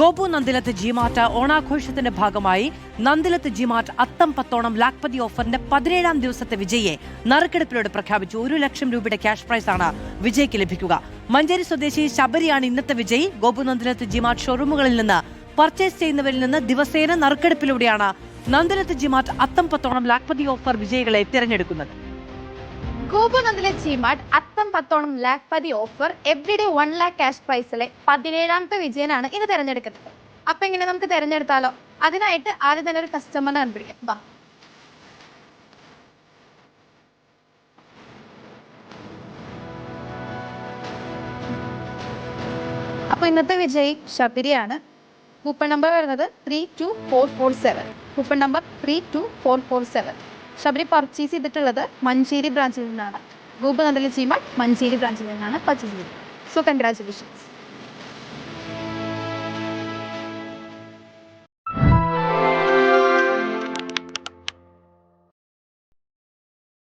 ഗോപു നന്ദിലത്ത് ജിമാർട്ട് ഓണാഘോഷത്തിന്റെ ഭാഗമായി നന്ദിലത്ത് ജിമാർട്ട് അത്തം പത്തോണം ലാഖ്പതി ഓഫറിന്റെ 17ാം ദിവസത്തെ വിജയിയെ നറുക്കെടുപ്പിലൂടെ പ്രഖ്യാപിച്ചു. 1 ലക്ഷം രൂപയുടെ ക്യാഷ് പ്രൈസാണ് വിജയ്ക്ക് ലഭിക്കുക. മഞ്ചേരി സ്വദേശി ശബരിയാണ് ഇന്നത്തെ വിജയി. ഗോപു നന്ദിലത്ത് ജിമാർട്ട് ഷോറൂമുകളിൽ നിന്ന് പർച്ചേസ് ചെയ്യുന്നവരിൽ നിന്ന് ദിവസേന നറുക്കെടുപ്പിലൂടെയാണ് നന്ദിലത്ത് ജിമാർട്ട് അത്തം പത്തോണം ലാഖ്പതി ഓഫർ വിജയികളെ തിരഞ്ഞെടുക്കുന്നത്. Gopu Nandilath G Mart Atham Pathonam Lakhpati offer everyday 1 lakh cash പ്രൈസിലെ 17ാമത്തെ വിജയനാണ് ഇന്ന് തിരഞ്ഞെടുക്കുന്നത്. അപ്പൊ എങ്ങനെ നമുക്ക് തിരഞ്ഞെടുത്താലോ? അതിനായിട്ട് ആദ്യം തന്നെ ഒരു കസ്റ്റമറിനെ കണ്ടുപിടിക്കാം. വാ. അപ്പൊ ഇന്നത്തെ വിജയി ശബരിയാണ്. കൂപ്പൺ നമ്പർ വരുന്നത് 32447. Coupon number 32447. ശബരി പർച്ചേസ് ചെയ്തിട്ടുള്ളത് മഞ്ചേരി ബ്രാഞ്ചിൽ നിന്നാണ്. ഗോപു നന്ദിലത്ത് ജിമാർട്ട് മഞ്ചേരി ബ്രാഞ്ചിൽ നിന്നാണ് പർച്ചേസ് ചെയ്തത്. So congratulations.